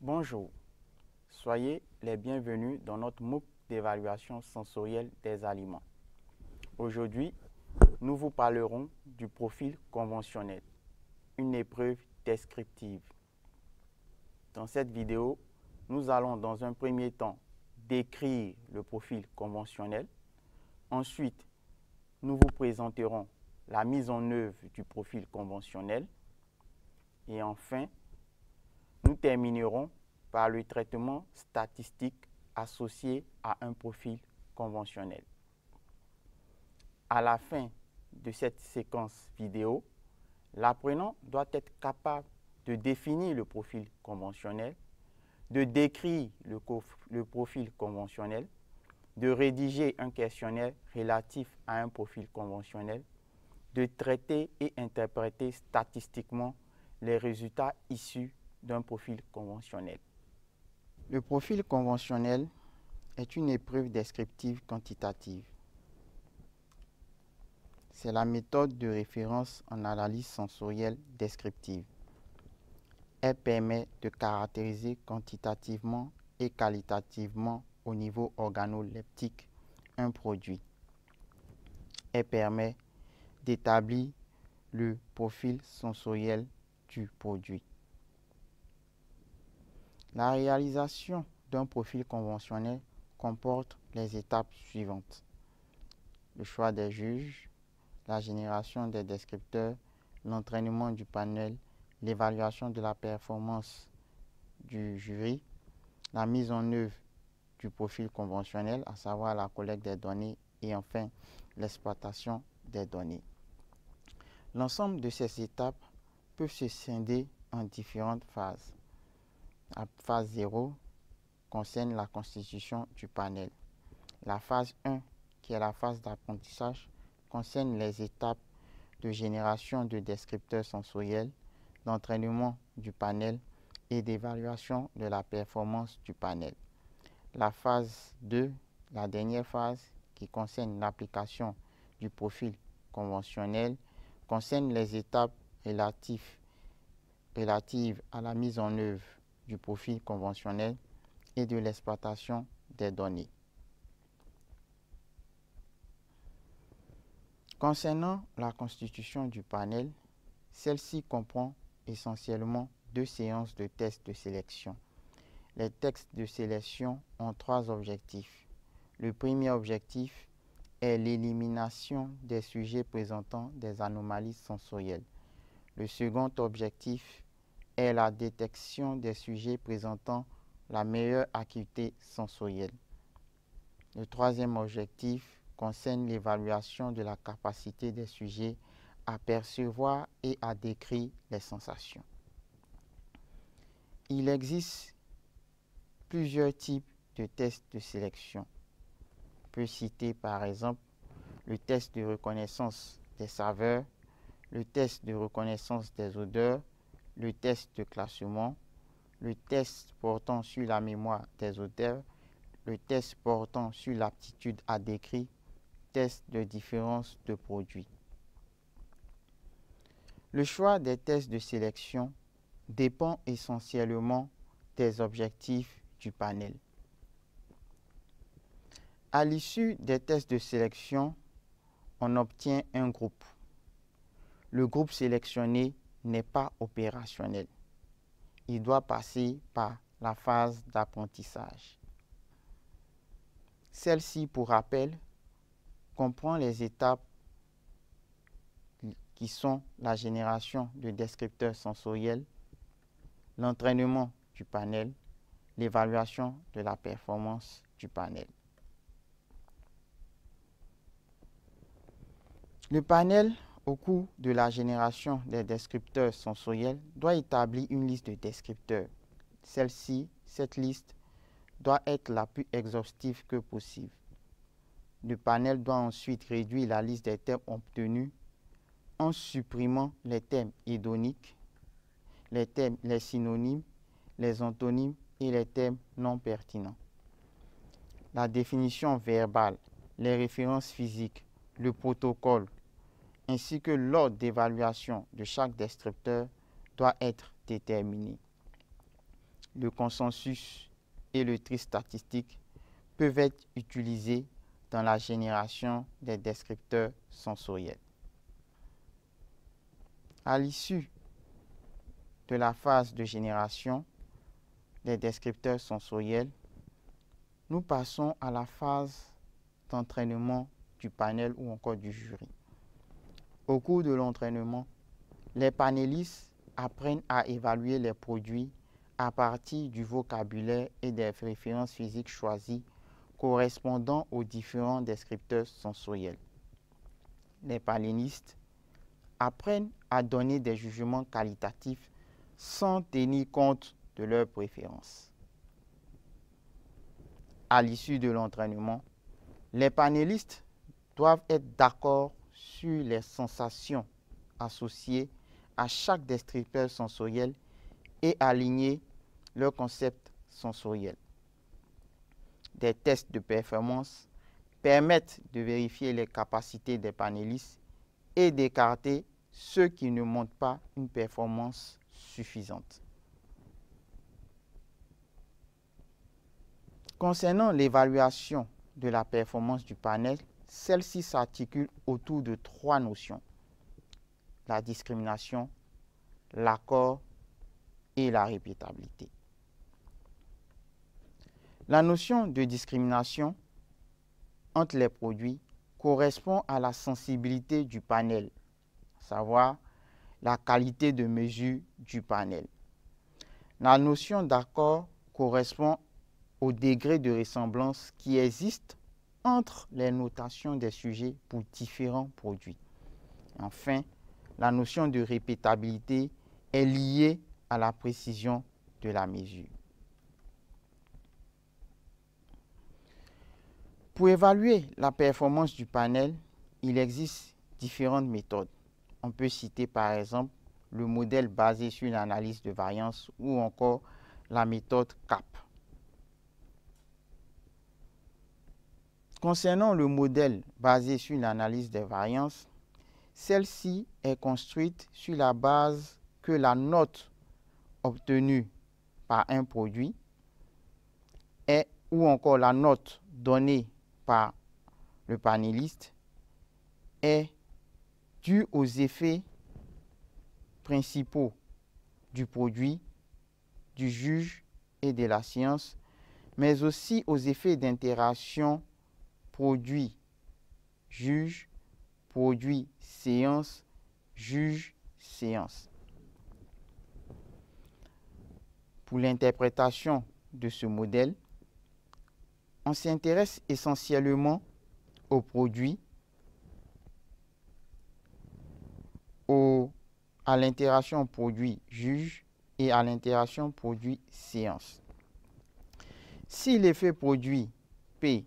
Bonjour, soyez les bienvenus dans notre MOOC d'évaluation sensorielle des aliments. Aujourd'hui, nous vous parlerons du profil conventionnel, une épreuve descriptive. Dans cette vidéo, nous allons dans un premier temps décrire le profil conventionnel. Ensuite, nous vous présenterons la mise en œuvre du profil conventionnel. Et enfin, nous terminerons par le traitement statistique associé à un profil conventionnel. À la fin de cette séquence vidéo, l'apprenant doit être capable de définir le profil conventionnel, de décrire le profil conventionnel, de rédiger un questionnaire relatif à un profil conventionnel, de traiter et interpréter statistiquement les résultats issus d'un profil conventionnel. Le profil conventionnel est une épreuve descriptive quantitative. C'est la méthode de référence en analyse sensorielle descriptive. Elle permet de caractériser quantitativement et qualitativement au niveau organoleptique un produit. Elle permet d'établir le profil sensoriel du produit. La réalisation d'un profil conventionnel comporte les étapes suivantes: le choix des juges, la génération des descripteurs, l'entraînement du panel, l'évaluation de la performance du jury, la mise en œuvre du profil conventionnel, à savoir la collecte des données, et enfin l'exploitation des données. L'ensemble de ces étapes peuvent se scinder en différentes phases. La phase 0 concerne la constitution du panel. La phase 1, qui est la phase d'apprentissage, concerne les étapes de génération de descripteurs sensoriels, d'entraînement du panel et d'évaluation de la performance du panel. La phase 2, la dernière phase, qui concerne l'application du profil conventionnel, concerne les étapes relatives à la mise en œuvre du profil conventionnel et de l'exploitation des données. Concernant la constitution du panel, celle-ci comprend essentiellement deux séances de tests de sélection. Les tests de sélection ont trois objectifs. Le premier objectif est l'élimination des sujets présentant des anomalies sensorielles. Le second objectif est la détection des sujets présentant la meilleure acuité sensorielle. Le troisième objectif concerne l'évaluation de la capacité des sujets à percevoir et à décrire les sensations. Il existe plusieurs types de tests de sélection. On peut citer par exemple le test de reconnaissance des saveurs, le test de reconnaissance des odeurs, le test de classement, le test portant sur la mémoire des odeurs, le test portant sur l'aptitude à décrire, test de différence de produits. Le choix des tests de sélection dépend essentiellement des objectifs du panel. À l'issue des tests de sélection, on obtient un groupe. Le groupe sélectionné n'est pas opérationnel. Il doit passer par la phase d'apprentissage. Celle-ci, pour rappel, comprend les étapes qui sont la génération de descripteurs sensoriels, l'entraînement du panel, l'évaluation de la performance du panel. Le panel, au cours de la génération des descripteurs sensoriels, doit établir une liste de descripteurs. Cette liste doit être la plus exhaustive que possible. Le panel doit ensuite réduire la liste des termes obtenus en supprimant les termes hédoniques, les synonymes, les antonymes et les termes non pertinents. La définition verbale, les références physiques, le protocole, ainsi que l'ordre d'évaluation de chaque descripteur doit être déterminé. le consensus et le tri statistique peuvent être utilisés dans la génération des descripteurs sensoriels. À l'issue de la phase de génération des descripteurs sensoriels, nous passons à la phase d'entraînement du panel ou encore du jury. Au cours de l'entraînement, les panélistes apprennent à évaluer les produits à partir du vocabulaire et des références physiques choisies correspondant aux différents descripteurs sensoriels. Les panélistes apprennent à donner des jugements qualitatifs sans tenir compte de leurs préférences. À l'issue de l'entraînement, les panélistes doivent être d'accord sur les sensations associées à chaque descripteur sensoriel et aligner leur concept sensoriel. Des tests de performance permettent de vérifier les capacités des panélistes et d'écarter ceux qui ne montrent pas une performance suffisante. Concernant l'évaluation de la performance du panel, celle-ci s'articule autour de 3 notions: la discrimination, l'accord et la répétabilité. La notion de discrimination entre les produits correspond à la sensibilité du panel, à savoir la qualité de mesure du panel. La notion d'accord correspond au degré de ressemblance qui existe entre les notations des sujets pour différents produits. Enfin, la notion de répétabilité est liée à la précision de la mesure. Pour évaluer la performance du panel, il existe différentes méthodes. On peut citer par exemple le modèle basé sur l'analyse de variance ou encore la méthode CAP. Concernant le modèle basé sur l'analyse des variances, celle-ci est construite sur la base que la note obtenue par un produit est, ou encore la note donnée par le panéliste est due aux effets principaux du produit, du juge et de la séance, mais aussi aux effets d'interaction produit-juge, produit-séance, juge-séance. Pour l'interprétation de ce modèle, on s'intéresse essentiellement au produit, à l'interaction produit-juge et à l'interaction produit-séance. Si l'effet produit P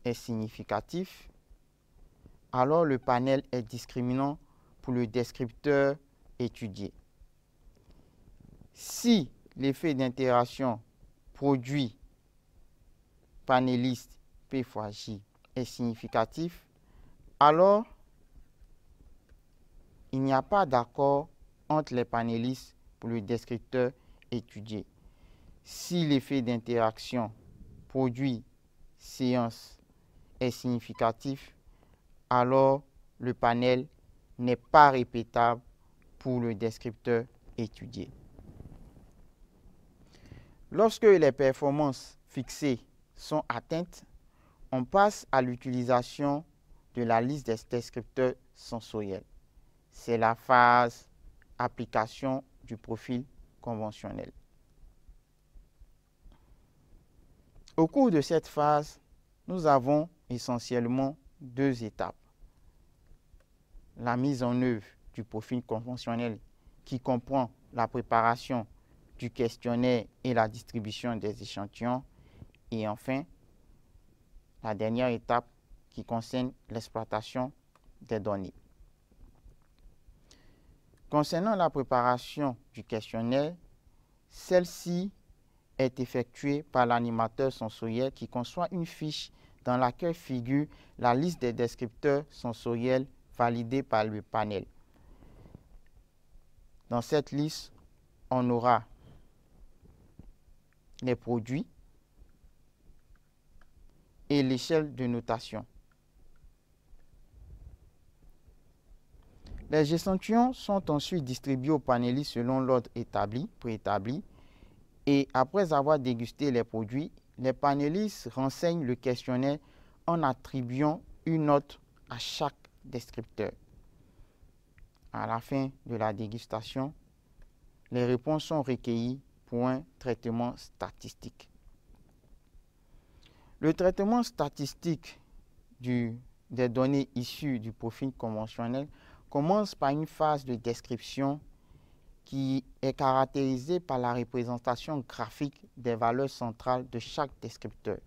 est significatif, alors le panel est discriminant pour le descripteur étudié. Si l'effet d'interaction produit panéliste P fois J est significatif, alors il n'y a pas d'accord entre les panélistes pour le descripteur étudié. Si l'effet d'interaction produit-séance est significatif, alors le panel n'est pas répétable pour le descripteur étudié. Lorsque les performances fixées sont atteintes, on passe à l'utilisation de la liste des descripteurs sensoriels. C'est la phase application du profil conventionnel. Au cours de cette phase, nous avons essentiellement 2 étapes. La mise en œuvre du profil conventionnel qui comprend la préparation du questionnaire et la distribution des échantillons. Et enfin, la dernière étape qui concerne l'exploitation des données. Concernant la préparation du questionnaire, celle-ci est effectuée par l'animateur sensoriel qui conçoit une fiche dans laquelle figure la liste des descripteurs sensoriels validés par le panel. Dans cette liste, on aura les produits et l'échelle de notation. Les échantillons sont ensuite distribués aux panélistes selon l'ordre préétabli, et après avoir dégusté les produits, les panélistes renseignent le questionnaire en attribuant une note à chaque descripteur. À la fin de la dégustation, les réponses sont recueillies pour un traitement statistique. Le traitement statistique des données issues du profil conventionnel commence par une phase de description qui est caractérisée par la représentation graphique des valeurs centrales de chaque descripteur.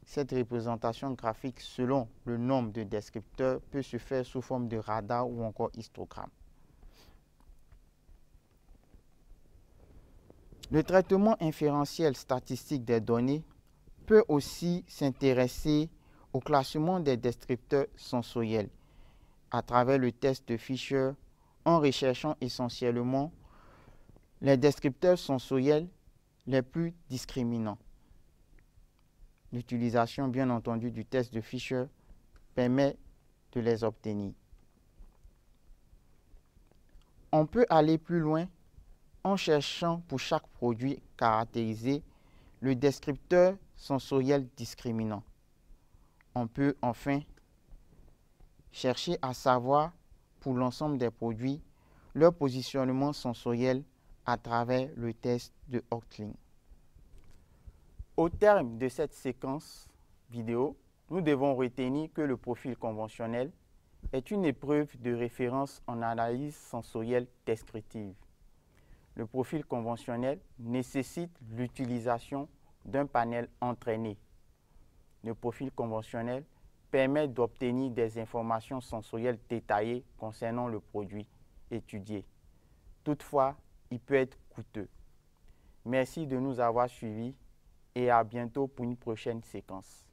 Cette représentation graphique selon le nombre de descripteurs peut se faire sous forme de radar ou encore histogramme. Le traitement inférentiel statistique des données peut aussi s'intéresser au classement des descripteurs sensoriels à travers le test de Fisher en recherchant essentiellement les descripteurs sensoriels les plus discriminants. L'utilisation, bien entendu, du test de Fisher permet de les obtenir. On peut aller plus loin en cherchant pour chaque produit caractérisé le descripteur sensoriel discriminant. On peut enfin chercher à savoir pour l'ensemble des produits leur positionnement sensoriel à travers le test de Hoechlin. Au terme de cette séquence vidéo, nous devons retenir que le profil conventionnel est une épreuve de référence en analyse sensorielle descriptive. Le profil conventionnel nécessite l'utilisation d'un panel entraîné. Le profil conventionnel permet d'obtenir des informations sensorielles détaillées concernant le produit étudié. Toutefois, il peut être coûteux. Merci de nous avoir suivis et à bientôt pour une prochaine séquence.